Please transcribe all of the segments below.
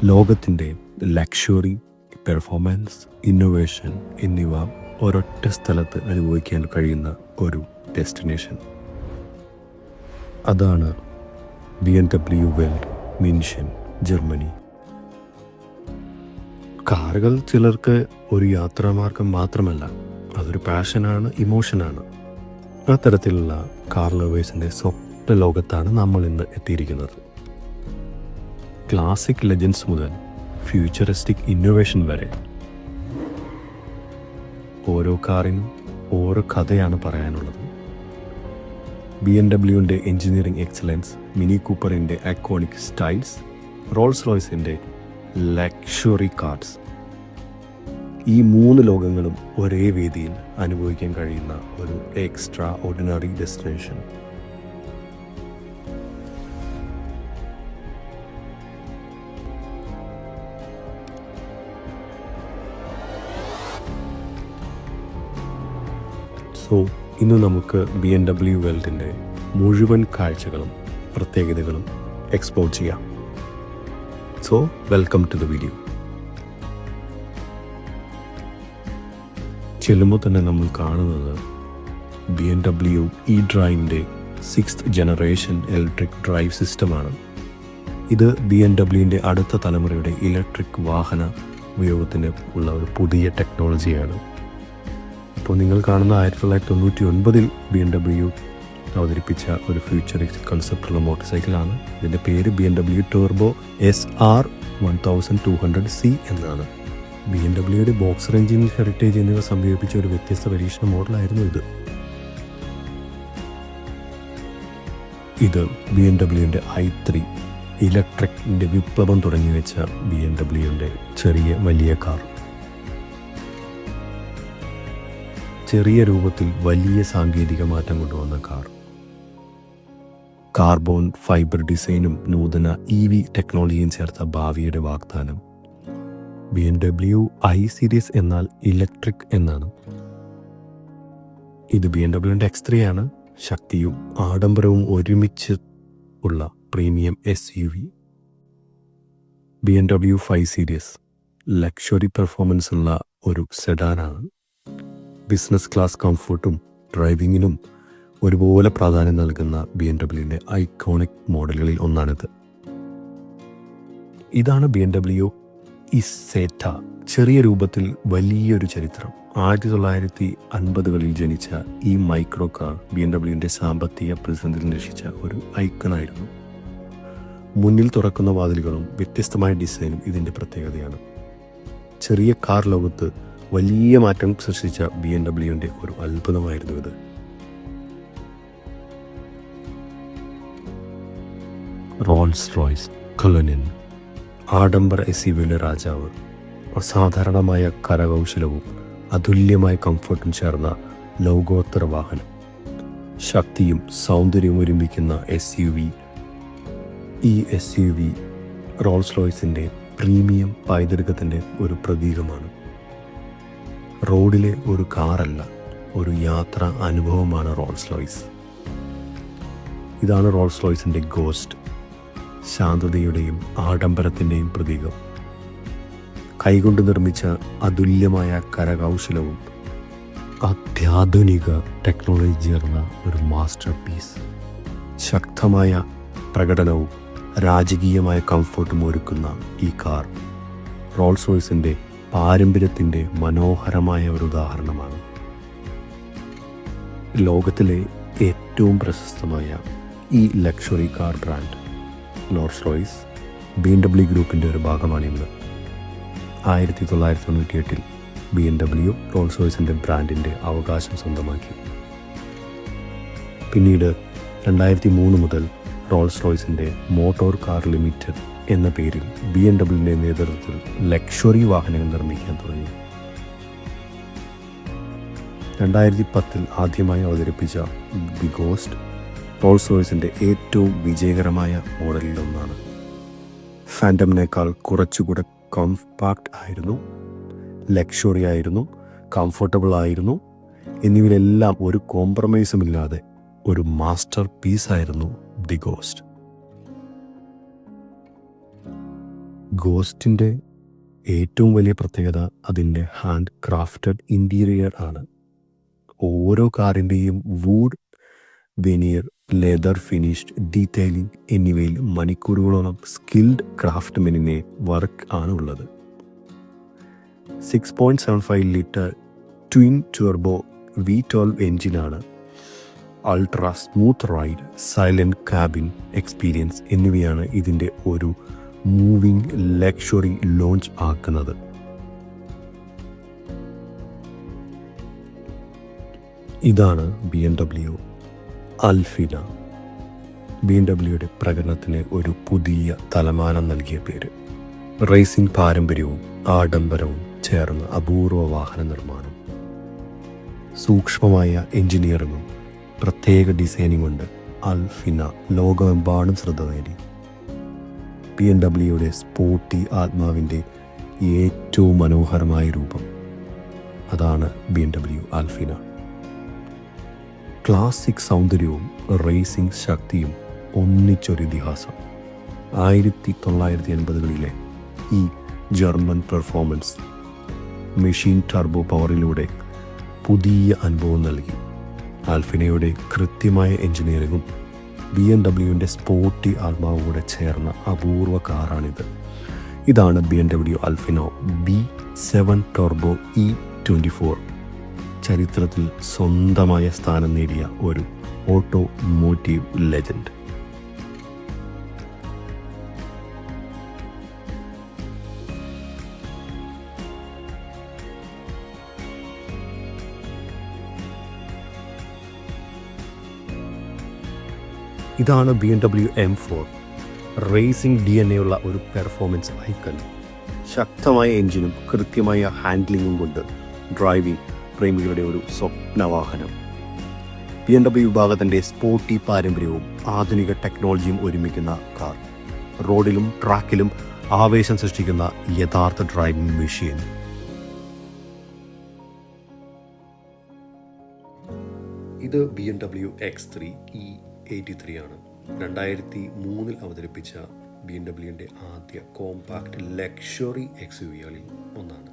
ലോകത്തിൻ്റെ luxury, performance, innovation എന്നിവ ഒരൊറ്റ സ്ഥലത്ത് അനുഭവിക്കാൻ കഴിയുന്ന ഒരു ഡെസ്റ്റിനേഷൻ. അതാണ് BMW വേൾഡ് മിൻഷൻ, ജർമ്മനി. കാറുകൾ ചിലർക്ക് ഒരു യാത്രാമാർഗം മാത്രമല്ല, അതൊരു പാഷനാണ്, ഇമോഷനാണ്. അത്തരത്തിലുള്ള കാർ ലവേഴ്സിൻ്റെ സ്വപ്ന ലോകത്താണ് നമ്മൾ ഇന്ന് എത്തിയിരിക്കുന്നത്. ക്ലാസിക് ലെജൻഡ്സ് മുതൽ ഫ്യൂച്ചറിസ്റ്റിക് ഇന്നോവേഷൻ വരെ ഓരോ കാറിനും ഓരോ കഥയാണ് പറയാനുള്ളത്. BMW എഞ്ചിനീയറിംഗ് എക്സലൻസ്, മിനി കൂപ്പറിൻ്റെ ഐക്കോണിക് സ്റ്റൈൽസ്, റോൾസ് റോയ്സിൻ്റെ ലക്ഷറി കാർസ്, ഈ മൂന്ന് ലോകങ്ങളും ഒരേ വേദിയിൽ അനുഭവിക്കാൻ കഴിയുന്ന ഒരു എക്സ്ട്രാ ഓർഡിനറി ഡെസ്റ്റിനേഷൻ. സോ ഇന്ന് നമുക്ക് BMW വേൾഡിൻ്റെ മുഴുവൻ കാഴ്ചകളും പ്രത്യേകതകളും എക്സ്പ്ലോർ ചെയ്യാം. So welcome to the video. ചെല്ലുമ്പോൾ തന്നെ നമ്മൾ കാണുന്നത് BMW ഇ-ഡ്രൈവിൻ്റെ 6th ജനറേഷൻ ഇലക്ട്രിക് ഡ്രൈവ് സിസ്റ്റമാണ്. ഇത് BMW അടുത്ത തലമുറയുടെ ഇലക്ട്രിക് വാഹന ഉപയോഗത്തിന് ഉള്ള ഒരു പുതിയ ടെക്നോളജിയാണ്. ഇപ്പോൾ നിങ്ങൾ കാണുന്ന 1999 BMW അവതരിപ്പിച്ച ഒരു ഫ്യൂച്ചറിസ്റ്റിക് കൺസെപ്റ്റുള്ള മോട്ടോർ സൈക്കിളാണ്. ഇതിൻ്റെ പേര് BMW ടർബോ SR 1200C എന്നാണ്. BMW ബോക്സർ എഞ്ചിൻ, ഹെറിറ്റേജ് എന്നിവ സംയോജിപ്പിച്ച ഒരു വ്യത്യസ്ത പരീക്ഷണ മോഡലായിരുന്നു ഇത്. ഇത് BMW i3 ഇലക്ട്രിക്കിൻ്റെ വിപ്ലവം തുടങ്ങി വെച്ച BMW ചെറിയ വലിയ കാർ. ചെറിയ രൂപത്തിൽ വലിയ സാങ്കേതിക മാറ്റം കൊണ്ടുവന്ന കാർ. കാർബൺ ഫൈബർ ഡിസൈനും നൂതന EV ടെക്നോളജിയും ചേർത്ത ഭാവിയുടെ വാഗ്ദാനം. BMW i സീരീസ് എന്നാൽ ഇലക്ട്രിക് എന്നാണ്. ഇത് BMW X3 ആണ്. ശക്തിയും ആഡംബരവും ഒരുമിച്ച് ഉള്ള premium SUV. BMW 5 series luxury performance ഉള്ള ഒരു സെഡാനാണ്. ബിസിനസ് ക്ലാസ് കംഫർട്ടും ഡ്രൈവിങ്ങിനും ഒരുപോലെ പ്രാധാന്യം നൽകുന്ന BMW ഐക്കോണിക് മോഡലുകളിൽ ഒന്നാണിത്. ഇതാണ് BMW ഇസേറ്റ. ചെറിയ രൂപത്തിൽ വലിയൊരു ചരിത്രം. 1950കളിൽ ജനിച്ച ഈ മൈക്രോ കാർ BMW സാമ്പത്തിക പ്രതിസന്ധിയിൽ രക്ഷിച്ച ഒരു ഐക്കണായിരുന്നു. മുന്നിൽ തുറക്കുന്ന വാതിലുകളും വ്യത്യസ്തമായ ഡിസൈനും ഇതിൻ്റെ പ്രത്യേകതയാണ്. ചെറിയ കാർ ലോകത്ത് വലിയ മാറ്റം സൃഷ്ടിച്ച BMW ഒരു അത്ഭുതമായിരുന്നു ഇത്. റോൾസ് റോയ്സ് കൊളോനിയൻ, ആഡംബര SUVയുടെ രാജാവ്. അസാധാരണമായ കരകൗശലവും അതുല്യമായ കംഫർട്ടും ചേർന്ന ലോകോത്തര വാഹനം. ശക്തിയും സൗന്ദര്യവും ഒരുമിക്കുന്ന SUV. ഈ SUV റോൾസ് റോയ്സിൻ്റെ പ്രീമിയം പൈതൃകത്തിൻ്റെ ഒരു പ്രതീകമാണ്. റോഡിലെ ഒരു കാറല്ല, ഒരു യാത്രാ അനുഭവമാണ് റോൾസ് റോയ്സ്. ഇതാണ് റോൾസ് റോയ്സിൻ്റെ ഗോസ്റ്റ്, ശാന്തതയുടെയും ആഡംബരത്തിൻ്റെയും പ്രതീകം. കൈകൊണ്ട് നിർമ്മിച്ച അതുല്യമായ കരകൗശലവും അത്യാധുനിക ടെക്നോളജി ചേർന്ന ഒരു മാസ്റ്റർ പീസ്. ശക്തമായ പ്രകടനവും രാജകീയമായ കംഫർട്ടും ഒരുക്കുന്ന ഈ കാർ റോൾസ് റോയ്സിൻ്റെ പാരമ്പര്യത്തിൻ്റെ മനോഹരമായ ഒരു ഉദാഹരണമാണ്. ലോകത്തിലെ ഏറ്റവും പ്രശസ്തമായ ഈ luxury car brand Rolls Royce BMW ഗ്രൂപ്പിൻ്റെ ഒരു ഭാഗമാണിന്ന്. 1998 BMW റോൾസ് റോയ്സിൻ്റെ ബ്രാൻഡിൻ്റെ അവകാശം സ്വന്തമാക്കി. പിന്നീട് 2003 മുതൽ റോൾസ് റോയ്സിൻ്റെ മോട്ടോർ കാർ ലിമിറ്റഡ് എന്ന പേരിൽ BMW നേതൃത്വത്തിൽ ലക്ഷറി വാഹനങ്ങൾ നിർമ്മിക്കാൻ തുടങ്ങി. 2010 ആദ്യമായി അവതരിപ്പിച്ച ദി ഗോസ്റ്റ് റോൾസ് റോയ്സിൻ്റെ ഏറ്റവും വിജയകരമായ മോഡലിലൊന്നാണ്. ഫാൻറ്റമിനേക്കാൾ കുറച്ചുകൂടെ കോമ്പാക്റ്റ് ആയിരുന്നു, ലക്ഷറി ആയിരുന്നു, കംഫർട്ടബിൾ ആയിരുന്നു. എന്നിവയിലെല്ലാം ഒരു കോംപ്രമൈസും ഇല്ലാതെ ഒരു മാസ്റ്റർ പീസായിരുന്നു ദി ഗോസ്റ്റ്. ഗോസ്റ്റിൻ്റെ ഏറ്റവും വലിയ പ്രത്യേകത അതിൻ്റെ ഹാൻഡ് ക്രാഫ്റ്റഡ് ഇൻറ്റീരിയർ ആണ്. ഓരോ കാറിൻ്റെയും wood, veneer, leather finished, detailing എന്നിവയിൽ മണിക്കൂറുകളോളം സ്കിൽഡ് ക്രാഫ്റ്റ്മെനിനെ വർക്ക് ആണ് ഉള്ളത്. 6.75 ലിറ്റർ ട്വിൻ ടർബോ V12 എഞ്ചിനാണ്. Ultra smooth ride, silent cabin experience എന്നിവയാണ് ഇതിൻ്റെ ഒരു മൂവിംഗ് ലക്ഷറി ലോഞ്ച് ആക്കുന്നത്. ഇതാണ് BMW അൽഫിന. BMWയുടെ പ്രകടനത്തിന് ഒരു പുതിയ തലമാനം നൽകിയ പേര്. റേസിംഗ് പാരമ്പര്യവും ആഡംബരവും ചേർന്ന അപൂർവ വാഹന നിർമ്മാണം. സൂക്ഷ്മമായ എഞ്ചിനീയറിങ്ങും പ്രത്യേക ഡിസൈനിങ് കൊണ്ട് അൽഫിന ലോകമെമ്പാടും ശ്രദ്ധ നേടി. BMWയുടെ സ്പോർട്ടി ആത്മാവിൻ്റെ ഏറ്റവും മനോഹരമായ രൂപം അതാണ് BMW അൽഫിന. ക്ലാസിക് സൗന്ദര്യവും റേസിംഗ് ശക്തിയും ഒന്നിച്ചൊരു ഇതിഹാസം. 1980കളിലെ ഈ ജർമ്മൻ പെർഫോമൻസ് മെഷീൻ ടർബോ പവറിലൂടെ പുതിയ അനുഭവം നൽകി. ആൽഫിനയുടെ കൃത്യമായ എഞ്ചിനീയറിങ്ങും BMWൻ്റെ സ്പോർട്ടി ആത്മാവും കൂടെ ചേർന്ന അപൂർവ കാറാണിത്. ഇതാണ് BMW അൽഫിനോ B7 ടർബോ E24. ചരിത്രത്തിൽ സ്വന്തമായ സ്ഥാനം നേടിയ ഒരു ഓട്ടോമോട്ടീവ് ലെജൻഡ്. ഇതാണ് BMW M4. റേസിംഗ് DNA ഉള്ള ഒരു പെർഫോമൻസ് ഐക്കൺ. ശക്തമായ എഞ്ചിനും കൃത്യമായ ഹാൻഡ്ലിങ്ങും കൊണ്ട് ഡ്രൈവിംഗ് പ്രേമികളുടെ ഒരു സ്വപ്നവാഹനം. BMW വിഭാഗത്തിൻ്റെ സ്പോർട്ടി പാരമ്പര്യവും ആധുനിക ടെക്നോളജിയും ഒരുമിക്കുന്ന കാർ. റോഡിലും ട്രാക്കിലും ആവേശം സൃഷ്ടിക്കുന്ന യഥാർത്ഥ ഡ്രൈവിംഗ് മെഷീൻ. ഇത് BMW X3 E83 ആണ്. 2003 അവതരിപ്പിച്ച BMWൻ്റെ ആദ്യ കോമ്പാക്ട് ലക്ഷറി XUV-കളിൽ ഒന്നാണ്.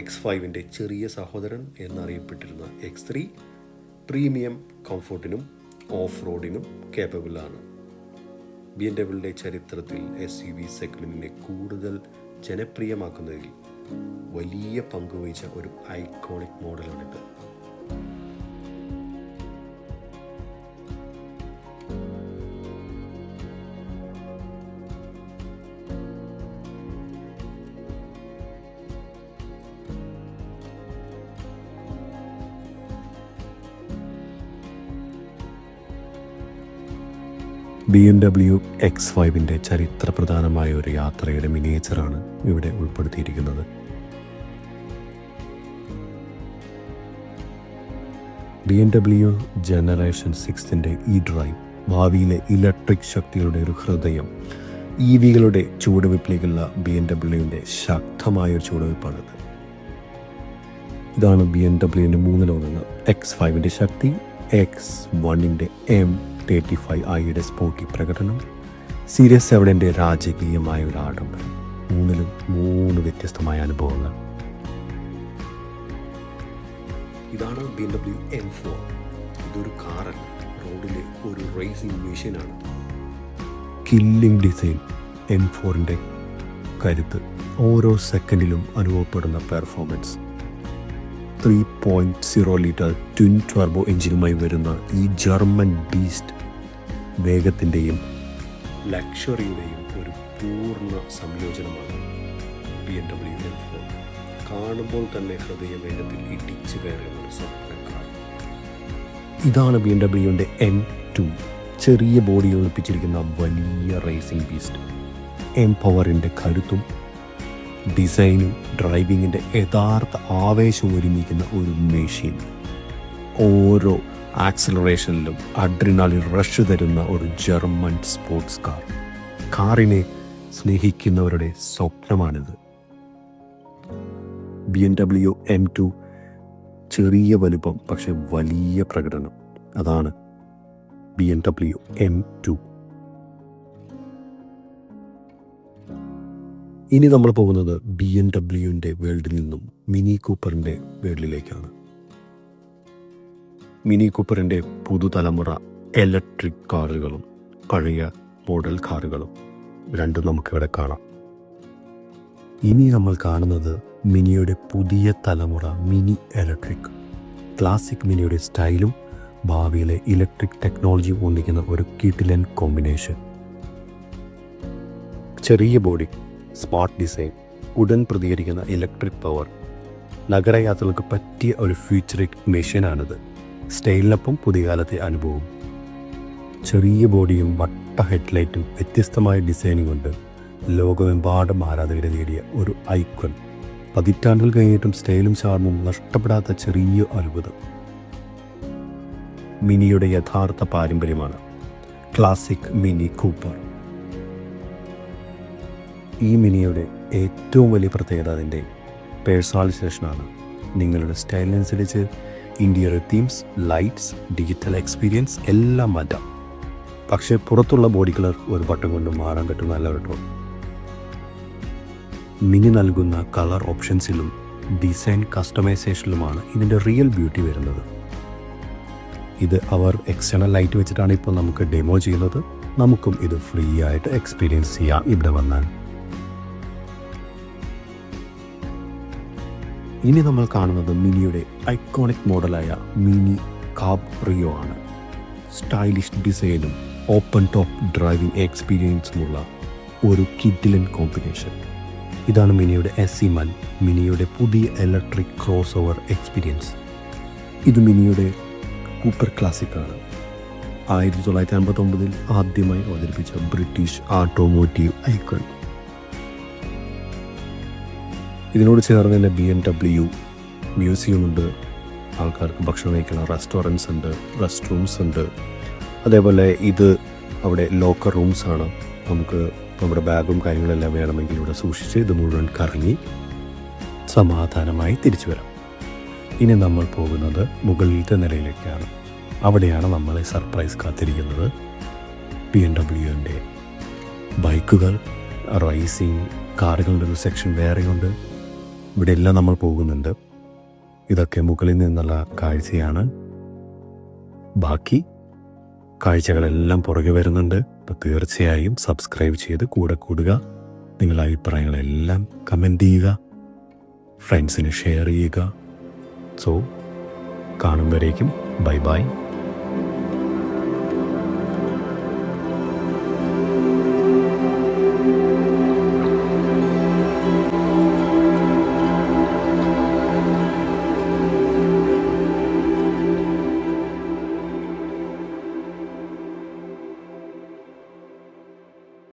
X5ൻ്റെ ചെറിയ സഹോദരൻ എന്നറിയപ്പെട്ടിരുന്ന X3 പ്രീമിയം കംഫോർട്ടിനും ഓഫ് റോഡിനും കേപ്പബിളാണ്. BMWയുടെ ചരിത്രത്തിൽ SUV സെഗ്മെൻറ്റിനെ കൂടുതൽ ജനപ്രിയമാക്കുന്നതിൽ വലിയ പങ്കുവഹിച്ച ഒരു ഐക്കോണിക് മോഡലാണിത്. BMW X5ൻ്റെ ചരിത്രപ്രധാനമായ ഒരു യാത്രയുടെ മിനിയേച്ചറാണ് ഇവിടെ ഉൾപ്പെടുത്തിയിരിക്കുന്നത്. BMW ജനറേഷൻ 6ൻ്റെ ഇ-ഡ്രൈവ് ഭാവിയിലെ ഇലക്ട്രിക് ശക്തികളുടെ ഒരു ഹൃദയം. EVകളുടെ ചുവടുവയ്പ്പിലേക്കുള്ള BMWൻ്റെ ശക്തമായൊരു ചുവടുവയ്പ്പാണിത്. ഇതാണ് BMWൻ്റെ 3 ലോകങ്ങൾ. X5ൻ്റെ ശക്തി, X1ൻ്റെ M35iയുടെ സ്പോർട്ടി പ്രകടനം, സീരീസ് 7ൻ്റെ രാജകീയമായ ഒരു ആഡംബരം. 3ലും 3 വ്യത്യസ്തമായ അനുഭവങ്ങൾ. ഇതാണ് BMW M4. ഇതൊരു കാറല്ല, റോഡിലെ ഒരു റേസിംഗ് മെഷീനാണ്. കില്ലിംഗ് ഡിസൈൻ, M4ൻ്റെ കരുത്ത്, ഓരോ സെക്കൻഡിലും അനുഭവപ്പെടുന്ന പെർഫോമൻസ്. 3.0 ലിറ്റർ ട്വിൻ ടർബോ എഞ്ചിനുമായി വരുന്ന ഈ ജർമ്മൻ ബീസ്റ്റ് വേഗത്തിൻ്റെയും ലക്ഷറിയുടെയും ഒരു പൂർണ്ണ സംയോജനമാണ് BMW M4. കാണുമ്പോൾ തന്നെ ഹൃദയവേഗത്തിൽ ഇടിച്ചു കയറുന്ന ഒരു സ്വപ്നക്കാർ. ഇതാണ് BMWൻ്റെ M2. ചെറിയ ബോഡി ഒളിപ്പിച്ചിരിക്കുന്ന വലിയ റേസിംഗ് ബീസ്റ്റ്. M-പവറിൻ്റെ കരുത്തും ഡിസൈനും ഡ്രൈവിങ്ങിൻ്റെ യഥാർത്ഥ ആവേശവും ഒരുമിക്കുന്ന ഒരു മെഷീൻ. ഓരോ ആക്സിലറേഷനിലും അഡ്രിനാലിൻ റഷ് തരുന്ന ഒരു ജർമ്മൻ സ്പോർട്സ് കാർ. കാറിനെ സ്നേഹിക്കുന്നവരുടെ സ്വപ്നമാണിത്. BMW M2 ചെറിയ വലുപ്പം പക്ഷെ വലിയ പ്രകടനം. അതാണ് BMW M2. ഇനി നമ്മൾ പോകുന്നത് BMW വേൾഡിൽ നിന്നും മിനി കൂപ്പറിൻ്റെ വേൾഡിലേക്കാണ്. മിനി കൂപ്പറിൻ്റെ പുതുതലമുറ ഇലക്ട്രിക് കാറുകളും പഴയ മോഡൽ കാറുകളും രണ്ടും നമുക്കിവിടെ കാണാം. ഇനി നമ്മൾ കാണുന്നത് മിനിയുടെ പുതിയ തലമുറ മിനി ഇലക്ട്രിക്. ക്ലാസിക് മിനിയുടെ സ്റ്റൈലും ഭാവിയിലെ ഇലക്ട്രിക് ടെക്നോളജിയും ഒന്നിക്കുന്ന ഒരു കിടിലൻ കോമ്പിനേഷൻ. ചെറിയ ബോഡി, സ്മാർട്ട് ഡിസൈൻ, ഉടൻ പ്രതികരിക്കുന്ന ഇലക്ട്രിക് പവർ, നഗരയാത്രകൾക്ക് പറ്റിയ ഒരു ഫ്യൂച്ചറിക് മെഷീനാണിത്. സ്റ്റൈലിനൊപ്പം പുതിയ കാലത്തെ അനുഭവം. ചെറിയ ബോഡിയും വട്ട ഹെഡ്ലൈറ്റും വ്യത്യസ്തമായ ഡിസൈനും കൊണ്ട് ലോകമെമ്പാടും ആരാധകരെ നേടിയ ഒരു ഐക്കൺ. പതിറ്റാണ്ടുകൾ കഴിഞ്ഞിട്ടും സ്റ്റൈലും ചാർമും നഷ്ടപ്പെടാത്ത ചെറിയ അത്ഭുതം. മിനിയുടെ യഥാർത്ഥ പാരമ്പര്യമാണ് ക്ലാസിക് മിനി കൂപ്പർ. ഈ മിനിയുടെ ഏറ്റവും വലിയ പ്രത്യേകത അതിൻ്റെ പേഴ്സണലൈസേഷനാണ്. നിങ്ങളുടെ സ്റ്റൈലിനനുസരിച്ച് interior themes, lights, digital experience എല്ലാം മാറ്റാം. പക്ഷേ പുറത്തുള്ള ബോഡി കളർ ഒരു ബട്ടൺ കൊണ്ട് മാറാൻ പറ്റുന്നതല്ല കേട്ടോ. മിനി നൽകുന്ന കളർ ഓപ്ഷൻസിലും ഡിസൈൻ കസ്റ്റമൈസേഷനിലുമാണ് ഇതിൻ്റെ റിയൽ ബ്യൂട്ടി വരുന്നത്. ഇത് അവർ എക്സ്റ്റേണൽ ലൈറ്റ് വെച്ചിട്ടാണ് ഇപ്പോൾ നമുക്ക് ഡെമോ ചെയ്യുന്നത്. നമുക്കും ഇത് ഫ്രീ ആയിട്ട് എക്സ്പീരിയൻസ് ചെയ്യാം ഇവിടെ വന്നാൽ. ഇനി നമ്മൾ കാണുന്നത് മിനിയുടെ ഐക്കോണിക് മോഡലായ മിനി കാബ്രിയോ ആണ്. സ്റ്റൈലിഷ് ഡിസൈനും ഓപ്പൺ ടോപ്പ് ഡ്രൈവിംഗ് എക്സ്പീരിയൻസുമുള്ള ഒരു കിഡിലൻ കോമ്പിനേഷൻ. ഇതാണ് മിനിയുടെ SE1, മിനിയുടെ പുതിയ ഇലക്ട്രിക് ക്രോസ് ഓവർ എക്സ്പീരിയൻസ്. ഇത് മിനിയുടെ കൂപ്പർ ക്ലാസിക്കാണ്. 1959 ആദ്യമായി അവതരിപ്പിച്ച ബ്രിട്ടീഷ് ഓട്ടോമോട്ടീവ് ഐക്കൺ. ഇതിനോട് ചേർന്ന് തന്നെ BMW മ്യൂസിയം ഉണ്ട്. ആൾക്കാർക്ക് ഭക്ഷണം കഴിക്കുന്ന റെസ്റ്റോറൻറ്റ്സ് ഉണ്ട്, റെസ്റ്റ് റൂംസ് ഉണ്ട്. അതേപോലെ ഇത് അവിടെ ലോക്കർ റൂംസാണ്. നമുക്ക് നമ്മുടെ ബാഗും കാര്യങ്ങളെല്ലാം വേണമെങ്കിൽ ഇവിടെ സൂക്ഷിച്ച് ഇത് മുഴുവൻ കറങ്ങി സമാധാനമായി തിരിച്ചു വരാം. ഇനി നമ്മൾ പോകുന്നത് മുകളിലത്തെ നിലയിലേക്കാണ്. അവിടെയാണ് നമ്മളെ സർപ്രൈസ് കാത്തിരിക്കുന്നത്. BMW ബൈക്കുകൾ, റൈസിങ് കാറുകളുടെ ഒരു സെക്ഷൻ വേറെയുണ്ട്. ഇവിടെ എല്ലാം നമ്മൾ പോകുന്നുണ്ട്. ഇതൊക്കെ മുകളിൽ നിന്നുള്ള കാഴ്ചയാണ്. ബാക്കി കാഴ്ചകളെല്ലാം പുറകെ വരുന്നുണ്ട്. അപ്പോൾ തീർച്ചയായും സബ്സ്ക്രൈബ് ചെയ്ത് കൂടെ കൂടുക. നിങ്ങളുടെ അഭിപ്രായങ്ങളെല്ലാം കമൻറ്റ് ചെയ്യുക, ഫ്രണ്ട്സിന് ഷെയർ ചെയ്യുക. സോ കാണുമ്പോഴേക്കും ബൈ ബൈ.